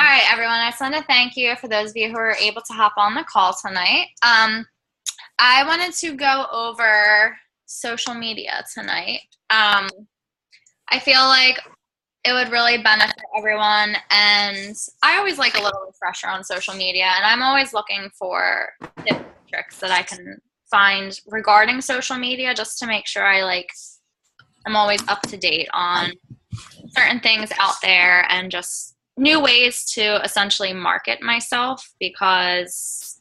All right, everyone. I just want to thank you for those of you who were able to hop on the call tonight. I wanted to go over social media tonight. I feel like it would really benefit everyone, and I always like a little refresher on social media, and I'm always looking for tips and tricks that I can find regarding social media just to make sure I'm always up to date on certain things out there and just new ways to essentially market myself because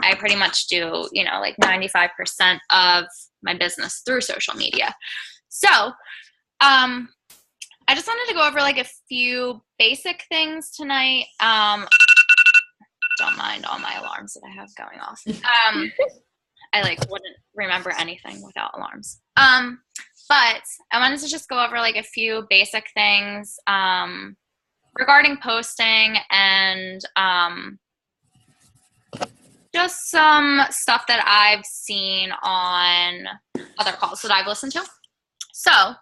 I pretty much do, 95% of my business through social media. So, I just wanted to go over a few basic things tonight. Don't mind all my alarms that I have going off. I wouldn't remember anything without alarms. But I wanted to just go over a few basic things regarding posting and just some stuff that I've seen on other calls that I've listened to. So,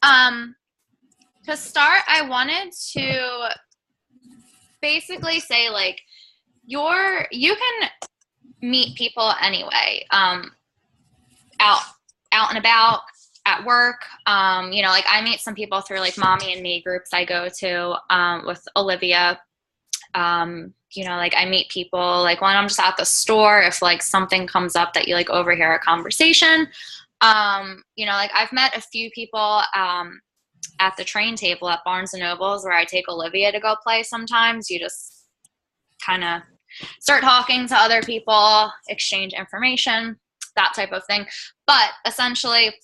to start, I wanted to basically say you can meet people anyway, out and about, at work. I meet some people through mommy and me groups I go to with Olivia. I meet people when I'm just at the store, if something comes up that you overhear a conversation. I've met a few people at the train table at Barnes and Nobles where I take Olivia to go play sometimes. You just kind of start talking to other people, exchange information, that type of thing. But essentially,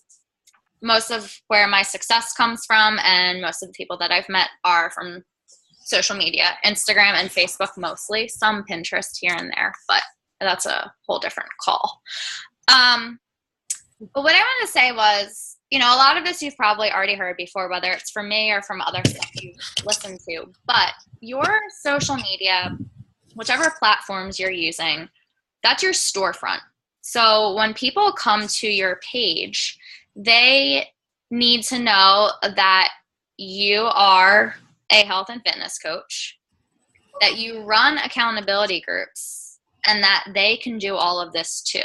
most of where my success comes from and most of the people that I've met are from social media, Instagram and Facebook mostly, some Pinterest here and there, but that's a whole different call. But what I wanted to say was, a lot of this you've probably already heard before, whether it's from me or from other stuff you've listened to, but your social media, whichever platforms you're using, that's your storefront. So when people come to your page, they need to know that you are a health and fitness coach, that you run accountability groups, and that they can do all of this too.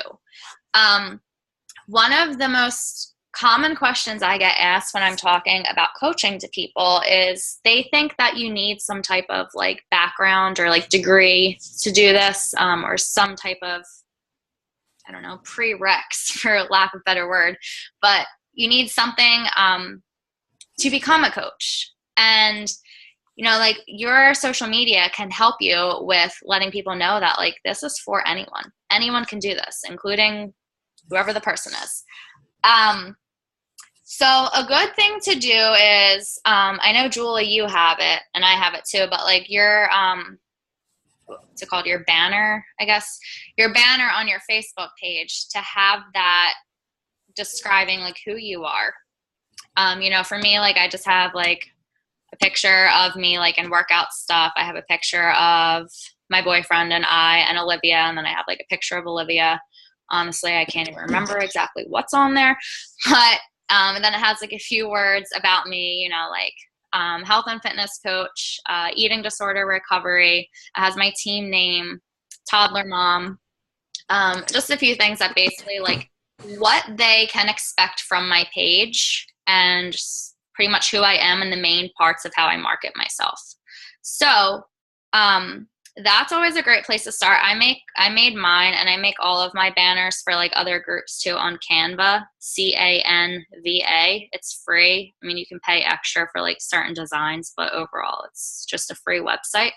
One of the most common questions I get asked when I'm talking about coaching to people is they think that you need some type of background or degree to do this, or some type of, I don't know, prereqs for lack of a better word, but you need something to become a coach. And your social media can help you with letting people know that this is for anyone. Anyone can do this, including whoever the person is. So a good thing to do is, I know Julie, you have it, and I have it too, but your, what's it called? Your banner, I guess, your banner on your Facebook page, to have that describing who you are. For me, I just have a picture of me in workout stuff. I have a picture of my boyfriend and I and Olivia, and then I have a picture of Olivia. Honestly, I can't even remember exactly what's on there, but and then it has a few words about me, health and fitness coach, eating disorder recovery. It has my team name, toddler mom, just a few things that basically what they can expect from my page and just pretty much who I am and the main parts of how I market myself. So that's always a great place to start. I made mine, and I make all of my banners for other groups too on Canva, Canva. It's free. You can pay extra for certain designs, but overall it's just a free website.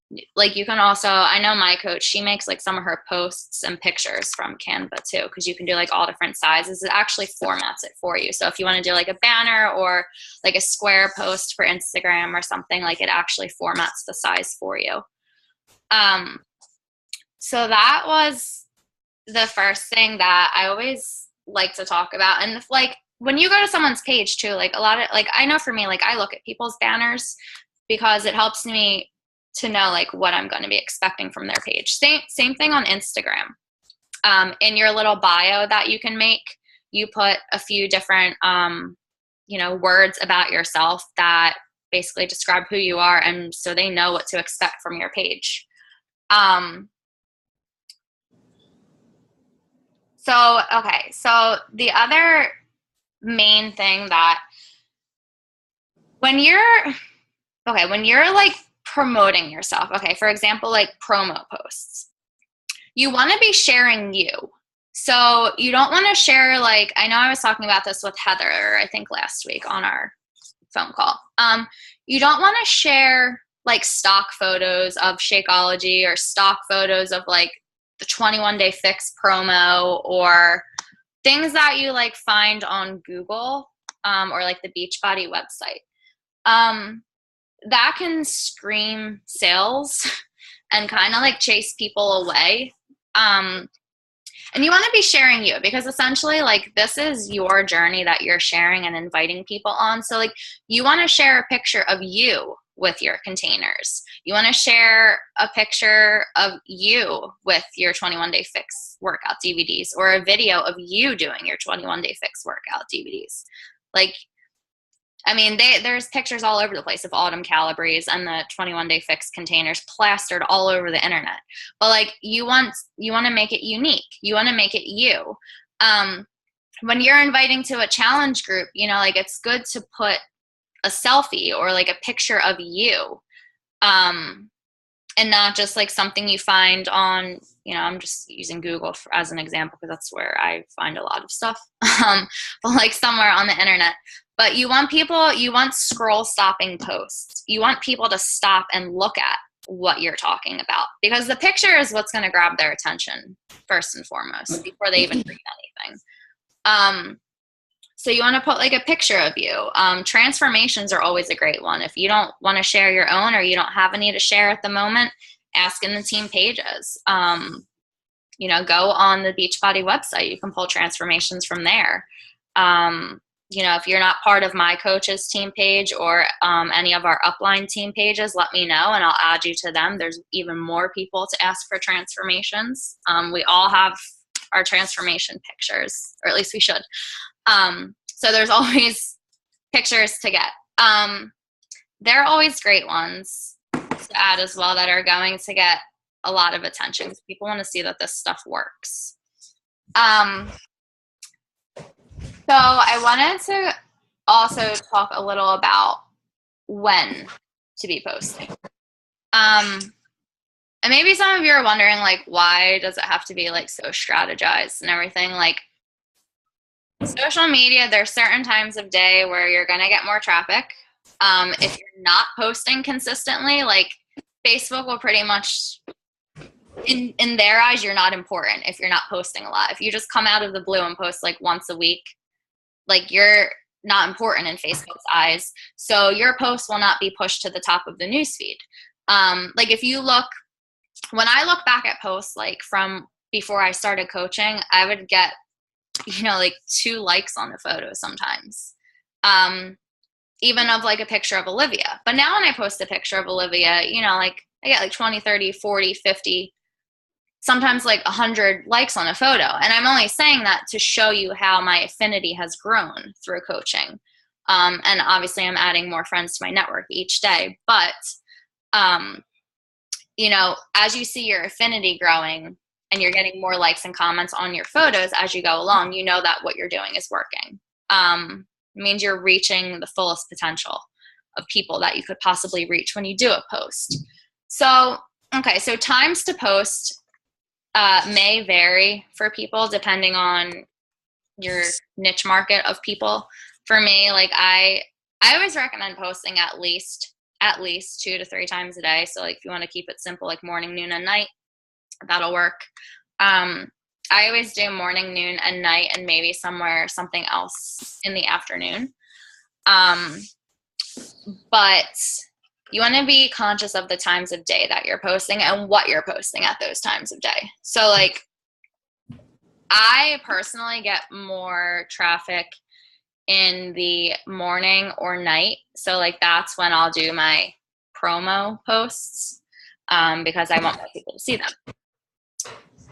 You can also, I know my coach, she makes some of her posts and pictures from Canva too, because you can do all different sizes. It actually formats it for you. So if you want to do a banner or a square post for Instagram or something, it actually formats the size for you. So that was the first thing that I always like to talk about. And when you go to someone's page too, a lot of, I know for me, I look at people's banners because it helps me to know what I'm going to be expecting from their page. Same thing on Instagram. In your little bio that you can make, you put a few different, words about yourself that basically describe who you are, and so they know what to expect from your page. So the other main thing that when you're like promoting yourself, okay, for example, like promo posts, you want to be sharing you. So you don't want to share, like, I know I was talking about this with Heather, I think last week on our phone call. You don't want to share like stock photos of Shakeology or stock photos of like the 21-day fix promo or things that you like find on Google or like the Beachbody website. That can scream sales and kind of like chase people away. And you want to be sharing you, because essentially, like, this is your journey that you're sharing and inviting people on. So like, you want to share a picture of you with your containers. You want to share a picture of you with your 21-day fix workout DVDs, or a video of you doing your 21-day fix workout DVDs. Like, I mean, there's pictures all over the place of Autumn Calabrese and the 21-day fix containers plastered all over the internet. But like, you want to make it unique. You want to make it you. When you're inviting to a challenge group, you know, like, it's good to put a selfie or like a picture of you, and not just like something you find on, you know, I'm just using Google as an example because that's where I find a lot of stuff, but like somewhere on the internet. But you want scroll stopping posts. You want people to stop and look at what you're talking about, because the picture is what's going to grab their attention first and foremost before they even read anything. So you want to put like a picture of you. Transformations are always a great one. If you don't want to share your own, or you don't have any to share at the moment, ask in the team pages. You know, go on the Beachbody website. You can pull transformations from there. You know, if you're not part of my coach's team page or any of our upline team pages, let me know and I'll add you to them. There's even more people to ask for transformations. We all have our transformation pictures, or at least we should. So there's always pictures to get. There are always great ones to add as well that are going to get a lot of attention, because people want to see that this stuff works. So I wanted to also talk a little about when to be posting. And maybe some of you are wondering, like, why does it have to be like so strategized and everything? Like, social media, there's certain times of day where you're going to get more traffic. If you're not posting consistently, like, Facebook will pretty much, in their eyes, you're not important if you're not posting a lot. If you just come out of the blue and post like once a week, like, you're not important in Facebook's eyes. So your post will not be pushed to the top of the newsfeed. Like, if you look, when I look back at posts like from before I started coaching, I would get, you know, like 2 likes on a photo sometimes, even of like a picture of Olivia. But now when I post a picture of Olivia, you know, like, I get like 20, 30, 40, 50, sometimes like 100 likes on a photo. And I'm only saying that to show you how my affinity has grown through coaching. And obviously I'm adding more friends to my network each day. But, you know, as you see your affinity growing and you're getting more likes and comments on your photos as you go along, you know that what you're doing is working. It means you're reaching the fullest potential of people that you could possibly reach when you do a post. So, okay, so times to post may vary for people depending on your niche market of people. For me, like, I always recommend posting at least 2 to 3 times a day. So like, if you want to keep it simple, like morning, noon, and night, that'll work. I always do morning, noon, and night, and maybe something else in the afternoon. But you want to be conscious of the times of day that you're posting and what you're posting at those times of day. So like, I personally get more traffic in the morning or night. So like, that's when I'll do my promo posts, because I want more people to see them.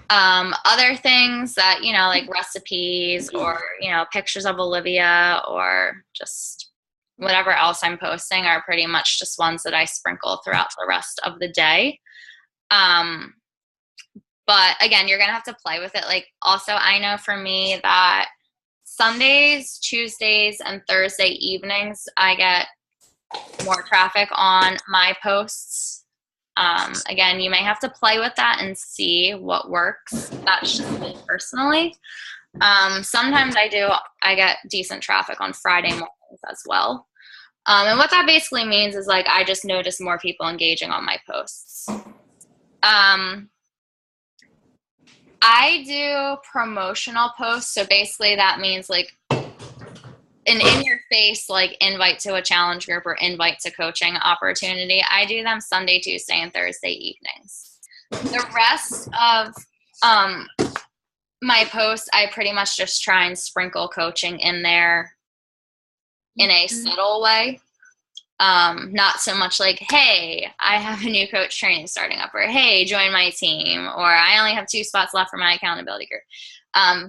Other things that, you know, like recipes or, you know, pictures of Olivia, or just whatever else I'm posting are pretty much just ones that I sprinkle throughout the rest of the day. But again, you're going to have to play with it. Like, also, I know for me that Sundays, Tuesdays, and Thursday evenings, I get more traffic on my posts. Again, you may have to play with that and see what works. That's just me personally. Sometimes I get decent traffic on Friday mornings as well. And what that basically means is, like, I just notice more people engaging on my posts. I do promotional posts. So basically that means like an in your face, like invite to a challenge group or invite to coaching opportunity. I do them Sunday, Tuesday, and Thursday evenings. The rest of my posts, I pretty much just try and sprinkle coaching in there in a subtle way. Not so much like, hey, I have a new coach training starting up, or hey, join my team, or I only have 2 spots left for my accountability group.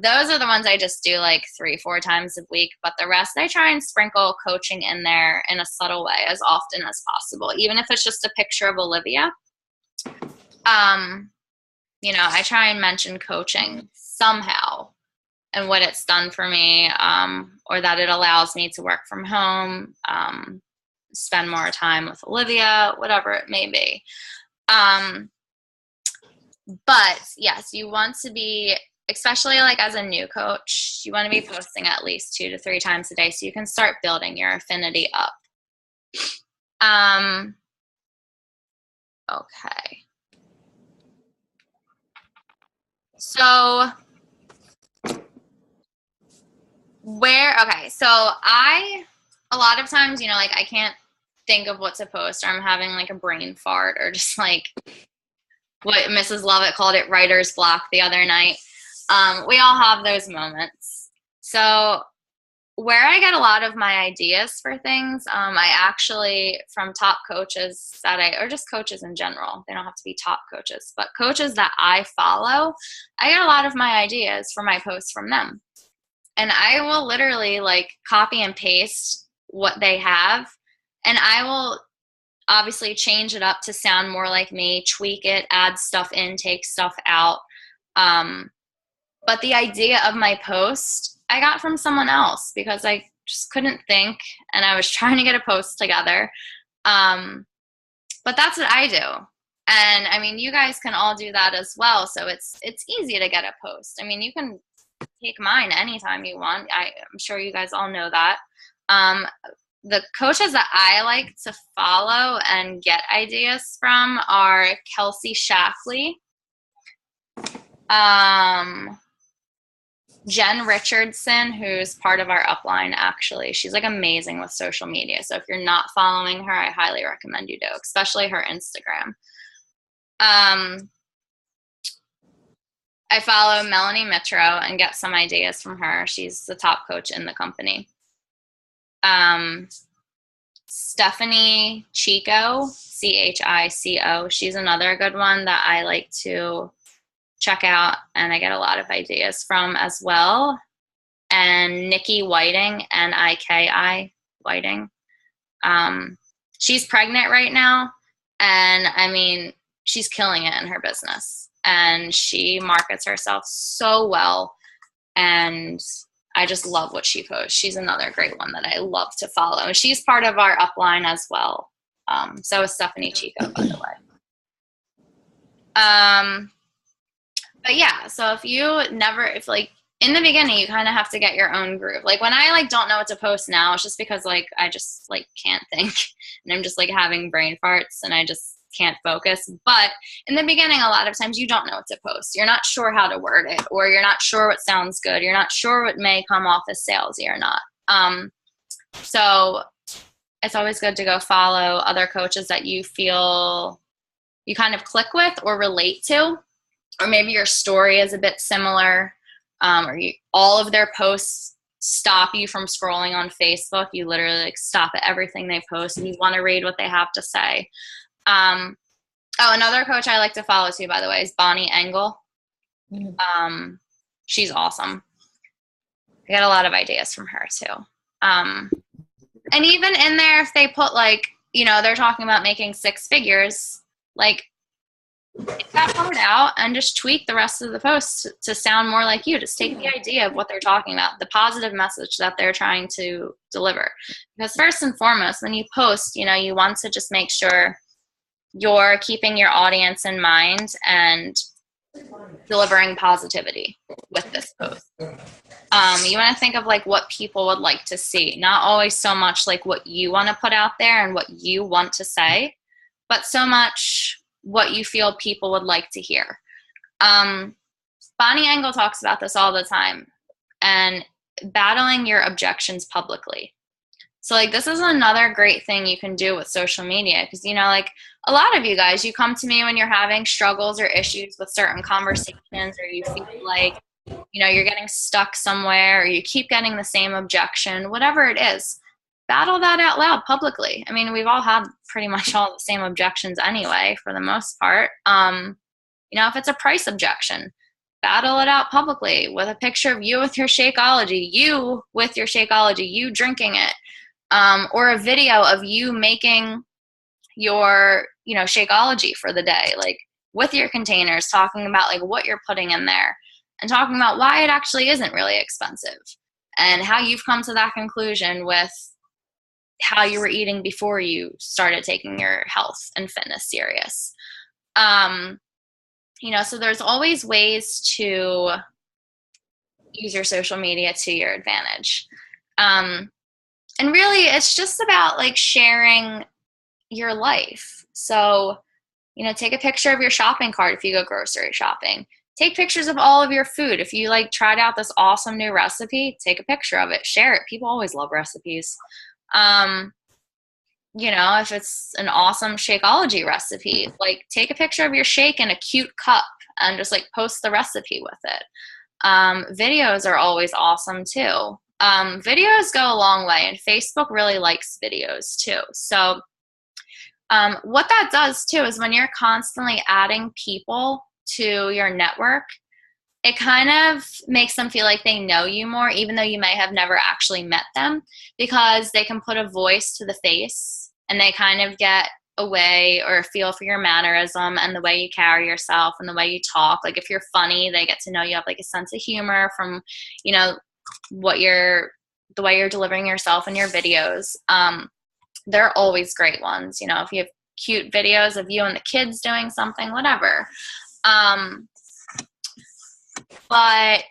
Those are the ones I just do like 3-4 times a week, but the rest I try and sprinkle coaching in there in a subtle way as often as possible, even if it's just a picture of Olivia. I try and mention coaching somehow and what it's done for me, or that it allows me to work from home, spend more time with Olivia, whatever it may be. But yes, you want to be, especially like as a new coach, you want to be posting at least 2 to 3 times a day so you can start building your affinity up. Okay. So a lot of times, like I can't think of what to post, or I'm having like a brain fart, or just like what Mrs. Lovett called it, writer's block the other night. We all have those moments. So where I get a lot of my ideas for things, I actually, from top coaches or just coaches in general, they don't have to be top coaches, but coaches that I follow, I get a lot of my ideas for my posts from them. And I will literally like copy and paste what they have, and I will obviously change it up to sound more like me, tweak it, add stuff in, take stuff out. But the idea of my post, I got from someone else because I just couldn't think, and I was trying to get a post together. But that's what I do. And I mean, you guys can all do that as well. So it's easy to get a post. I mean, you can take mine anytime you want. I'm sure you guys all know that. The coaches that I like to follow and get ideas from are Kelsey Shackley, Jen Richardson, who's part of our upline, actually. She's like amazing with social media. So if you're not following her, I highly recommend you do, especially her Instagram. I follow Melanie Mitro and get some ideas from her. She's the top coach in the company. Stephanie Chico, Chico. She's another good one that I like to check out, and I get a lot of ideas from as well. And Nikki Whiting, Niki Whiting. She's pregnant right now, and I mean, she's killing it in her business, and she markets herself so well, and I just love what she posts. She's another great one that I love to follow, and she's part of our upline as well. So is Stephanie Chico, by the way. But yeah, so if like in the beginning, you kind of have to get your own groove. Like when I like don't know what to post now, it's just because like I just like can't think, and I'm just like having brain farts, and I just can't focus. But in the beginning, a lot of times you don't know what to post. You're not sure how to word it, or you're not sure what sounds good. You're not sure what may come off as salesy or not. So it's always good to go follow other coaches that you feel you kind of click with or relate to, or maybe your story is a bit similar, or all of their posts stop you from scrolling on Facebook. You literally like stop at everything they post, and you want to read what they have to say. Another coach I like to follow too, by the way, is Bonnie Engel. She's awesome. I get a lot of ideas from her too. And even in there, if they put like, you know, they're talking about making 6 figures, like take that part out and just tweak the rest of the post to sound more like you. Just take the idea of what they're talking about, the positive message that they're trying to deliver. Because first and foremost, when you post, you know, you want to just make sure you're keeping your audience in mind and delivering positivity with this post. You want to think of like what people would like to see, not always so much like what you want to put out there and what you want to say, but so much what you feel people would like to hear. Bonnie Engel talks about this all the time, and battling your objections publicly. So like this is another great thing you can do with social media, because you know, like a lot of you guys, you come to me when you're having struggles or issues with certain conversations, or you feel like, you know, you're getting stuck somewhere, or you keep getting the same objection, whatever it is, battle that out loud publicly. I mean, we've all had pretty much all the same objections anyway, for the most part. You know, if it's a price objection, battle it out publicly with a picture of you with your Shakeology, you with your Shakeology, you drinking it. Or a video of you making your, you know, Shakeology for the day, like with your containers, talking about like what you're putting in there and talking about why it actually isn't really expensive and how you've come to that conclusion with how you were eating before you started taking your health and fitness serious. You know, so there's always ways to use your social media to your advantage. And really, it's just about like sharing your life. So, you know, take a picture of your shopping cart if you go grocery shopping. Take pictures of all of your food. If you like tried out this awesome new recipe, take a picture of it, share it. People always love recipes. You know, if it's an awesome Shakeology recipe, like take a picture of your shake in a cute cup and just like post the recipe with it. Videos are always awesome too. Videos go a long way, and Facebook really likes videos too. So what that does too is when you're constantly adding people to your network, it kind of makes them feel like they know you more, even though you may have never actually met them, because they can put a voice to the face and they kind of get a way or a feel for your mannerism and the way you carry yourself and the way you talk. Like if you're funny, they get to know you have like a sense of humor from, you know, the way you're delivering yourself in your videos. They're always great ones. You know, if you have cute videos of you and the kids doing something, whatever. But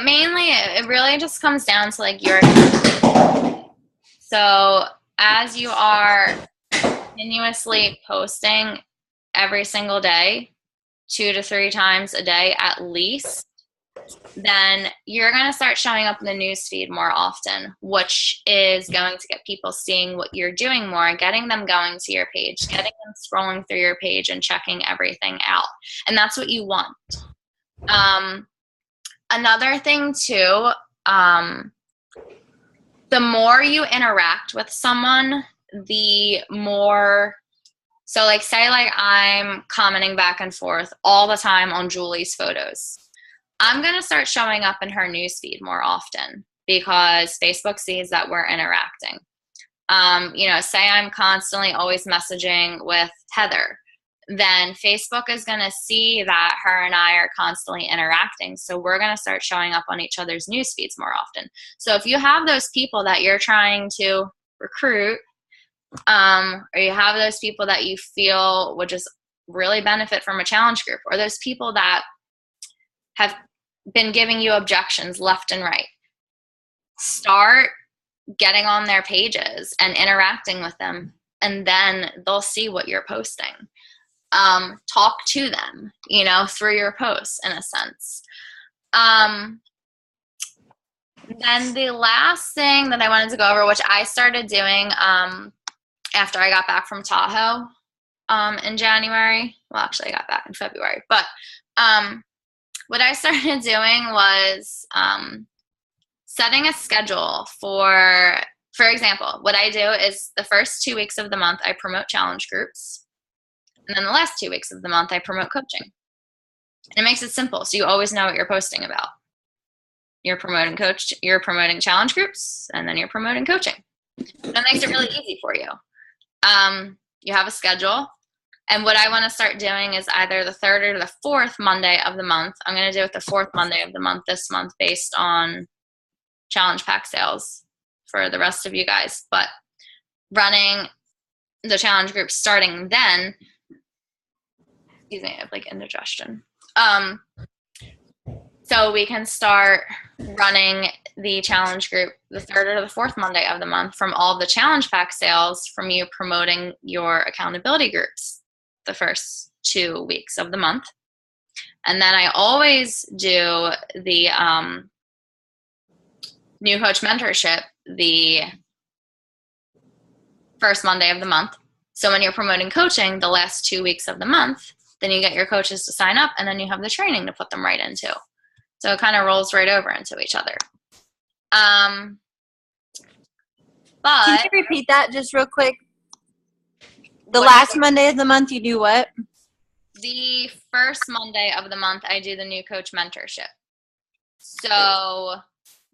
mainly it really just comes down to like your, so as you are continuously posting every single day, 2 to 3 times a day at least, then you're going to start showing up in the newsfeed more often, which is going to get people seeing what you're doing more and getting them going to your page, getting them scrolling through your page and checking everything out. And that's what you want. Another thing too, the more you interact with someone, the more, so like say like I'm commenting back and forth all the time on Julie's photos. I'm going to start showing up in her newsfeed more often because Facebook sees that we're interacting. You know, say I'm constantly always messaging with Heather, then Facebook is going to see that her and I are constantly interacting. So we're going to start showing up on each other's news feeds more often. So if you have those people that you're trying to recruit, or you have those people that you feel would just really benefit from a challenge group, or those people that have been giving you objections left and right, start getting on their pages and interacting with them, and then they'll see what you're posting. Talk to them, you know, through your posts in a sense. Then the last thing that I wanted to go over, which I started doing after I got back from Tahoe in January. Well, actually, I got back in February. But what I started doing was setting a schedule for example, what I do is the first 2 weeks of the month, I promote challenge groups. And then the last 2 weeks of the month, I promote coaching. And it makes it simple, so you always know what you're posting about. you're promoting challenge groups, and then you're promoting coaching. That makes it really easy for you. You have a schedule. And what I want to start doing is either the third or the fourth Monday of the month. I'm going to do it the fourth Monday of the month this month based on challenge pack sales for the rest of you guys. But running the challenge group starting then, excuse me, I have like indigestion. So we can start running the challenge group the third or the fourth Monday of the month from all the challenge pack sales from you promoting your accountability groups the first 2 weeks of the month. And then I always do the new coach mentorship the first Monday of the month. So when you're promoting coaching the last 2 weeks of the month, then you get your coaches to sign up, and then you have the training to put them right into. So it kind of rolls right over into each other. But can you repeat that just real quick? The last Monday of the month, you do what? The first Monday of the month, I do the new coach mentorship. So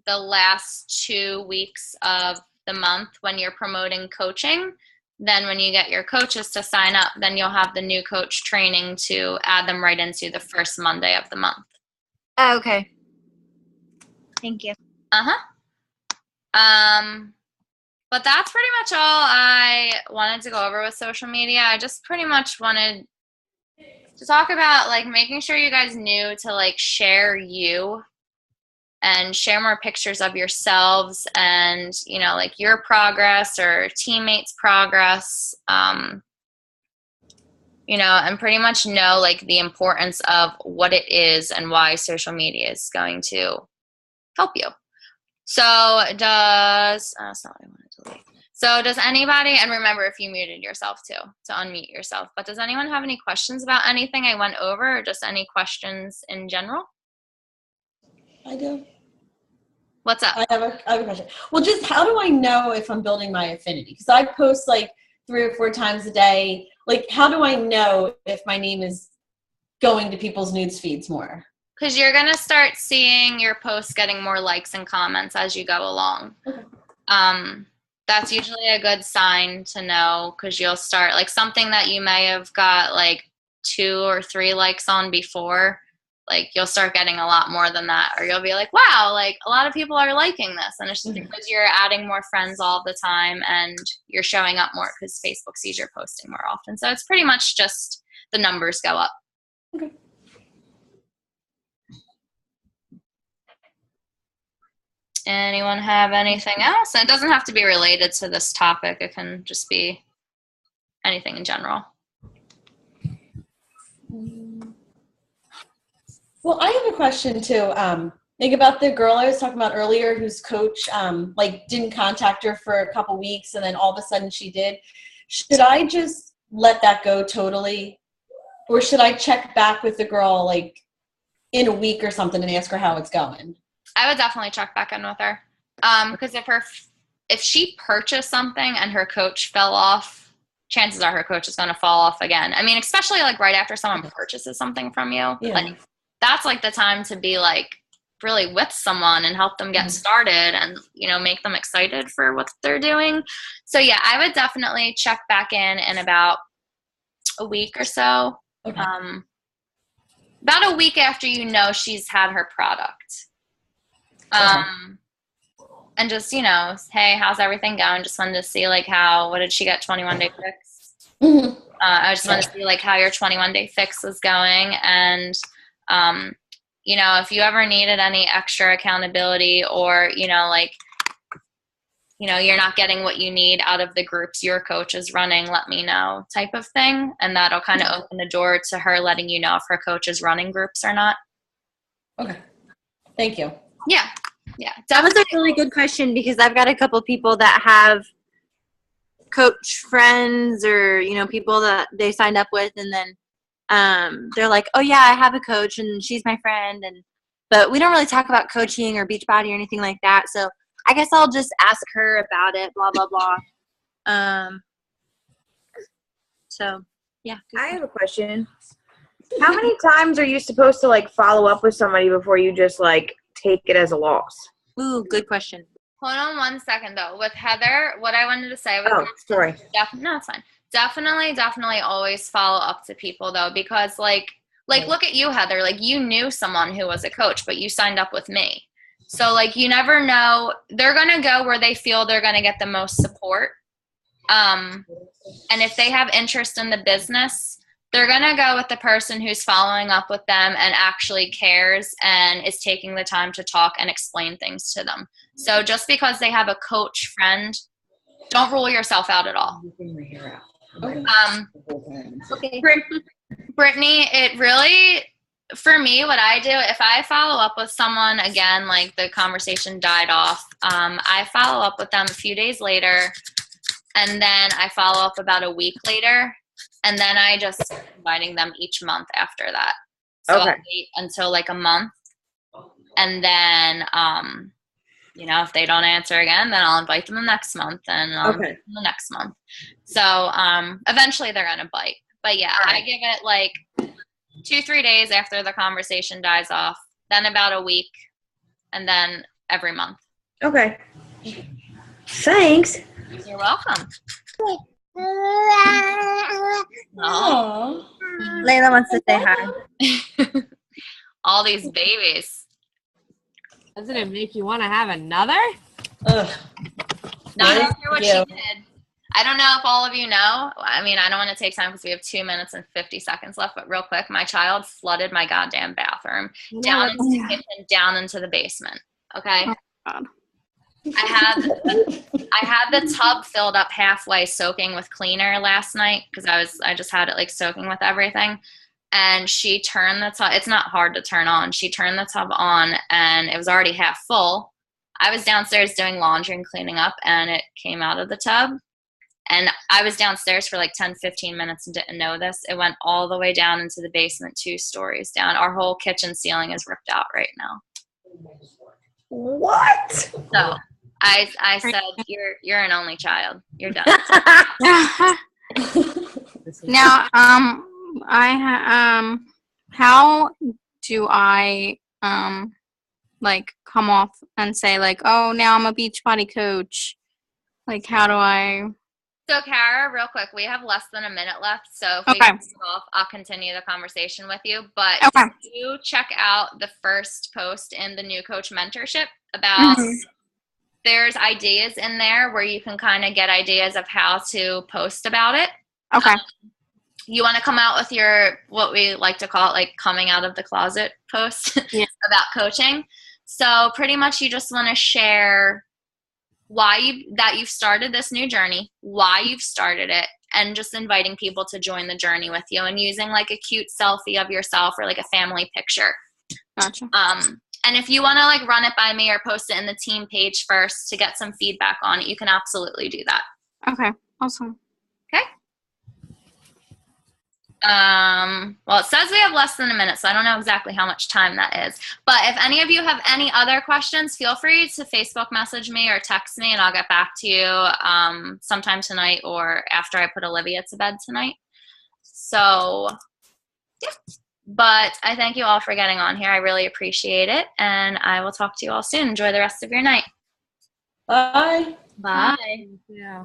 the last 2 weeks of the month when you're promoting coaching, then when you get your coaches to sign up, then you'll have the new coach training to add them right into the first Monday of the month. Oh, okay. Thank you. But that's pretty much all I wanted to go over with social media. I just pretty much wanted to talk about like making sure you guys knew to like share you and share more pictures of yourselves and, you know, like your progress or teammates' progress, you know, and pretty much know like the importance of what it is and why social media is going to help you. So that's not what I wanted to leave. So does anybody, and remember if you muted yourself too, to unmute yourself, but does anyone have any questions about anything I went over or just any questions in general? I do. What's up? I have a question. Well, just how do I know if I'm building my affinity? Because I post like 3 or 4 times a day. Like, how do I know if my name is going to people's news feeds more? Because you're going to start seeing your posts getting more likes and comments as you go along. Okay. That's usually a good sign to know because you'll start, like something that you may have got like 2 or 3 likes on before, like you'll start getting a lot more than that. Or you'll be like, wow, like a lot of people are liking this. And it's just because you're adding more friends all the time and you're showing up more because Facebook sees you're posting more often. So it's pretty much just the numbers go up. Okay. Anyone have anything else? And it doesn't have to be related to this topic. It can just be anything in general. Well, I have a question too. Think about the girl I was talking about earlier whose coach like didn't contact her for a couple weeks and then all of a sudden she did. Should I just let that go totally? Or should I check back with the girl like in a week or something and ask her how it's going? I would definitely check back in with her. Because if she purchased something and her coach fell off, chances are her coach is going to fall off again. I mean, especially like right after someone purchases something from you. Yeah. Like that's like the time to be like really with someone and help them get started and, you know, make them excited for what they're doing. So yeah, I would definitely check back in about a week or so. Okay. About a week after you know she's had her product. And just, you know, hey, how's everything going? Just wanted to see like what did she get 21-day fix? I just wanted to see like how your 21-day fix was going. And, you know, if you ever needed any extra accountability or, you know, like, you know, you're not getting what you need out of the groups your coach is running, let me know type of thing. And that'll kind of open the door to her letting you know if her coach is running groups or not. Okay. Thank you. Yeah. Yeah. That was a really good question because I've got a couple people that have coach friends or, you know, people that they signed up with and then they're like, oh yeah, I have a coach and she's my friend. But we don't really talk about coaching or Beachbody or anything like that. So I guess I'll just ask her about it, blah, blah, blah. So yeah. I have a question. How many times are you supposed to like follow up with somebody before you just like take it as a loss? Ooh, good question. Hold on 1 second though. With Heather, what I wanted to say was Oh, sorry. no, it's fine. Definitely always follow up to people though, because like look at you, Heather. Like you knew someone who was a coach, but you signed up with me. So like you never know. They're gonna go where they feel they're gonna get the most support. And if they have interest in the business, they're going to go with the person who's following up with them and actually cares and is taking the time to talk and explain things to them. So just because they have a coach friend, don't rule yourself out at all. Okay. Brittany, it really, for me, what I do, if I follow up with someone, again, like the conversation died off, I follow up with them a few days later, and then I follow up about a week later, and then I just inviting them each month after that. So I'll wait until like a month, and then, if they don't answer again, then I'll invite them the next month, and I'll invite them the next month. So eventually they're going to bite. But yeah, I give it like 2-3 days after the conversation dies off, then about a week, and then every month. Okay. Thanks. You're welcome. Aww. Layla wants to say hi. All these babies. Doesn't it make you want to have another? Ugh. Not after what she you. did. I don't know if all of you know. I mean, I don't want to take time because we have 2 minutes and 50 seconds left, but real quick, my child flooded my goddamn bathroom down into the kitchen, down into the basement. Okay? Oh, God. I had the tub filled up halfway soaking with cleaner last night because I just had it like soaking with everything. And she turned the tub. It's not hard to turn on. She turned the tub on and it was already half full. I was downstairs doing laundry and cleaning up and it came out of the tub. And I was downstairs for like 10, 15 minutes and didn't know this. It went all the way down into the basement, 2 stories down. Our whole kitchen ceiling is ripped out right now. What? So I said, you're an only child. You're done. Now, how do I like come off and say like, oh, now I'm a Beachbody coach? Like, how do I? So, Kara, real quick, we have less than a minute left. So, if we get off, I'll continue the conversation with you. But do check out the first post in the new coach mentorship about. There's ideas in there where you can kind of get ideas of how to post about it. Okay. You want to come out with your, what we like to call it, like coming out of the closet post about coaching. So pretty much you just want to share that you've started this new journey, why you've started it, and just inviting people to join the journey with you and using like a cute selfie of yourself or like a family picture. Gotcha. And if you want to like run it by me or post it in the team page first to get some feedback on it, you can absolutely do that. Okay. Awesome. Okay. Well, it says we have less than a minute, so I don't know exactly how much time that is. But if any of you have any other questions, feel free to Facebook message me or text me, and I'll get back to you sometime tonight or after I put Olivia to bed tonight. So, yeah. But I thank you all for getting on here. I really appreciate it, and I will talk to you all soon. Enjoy the rest of your night. Bye. Bye. Yeah.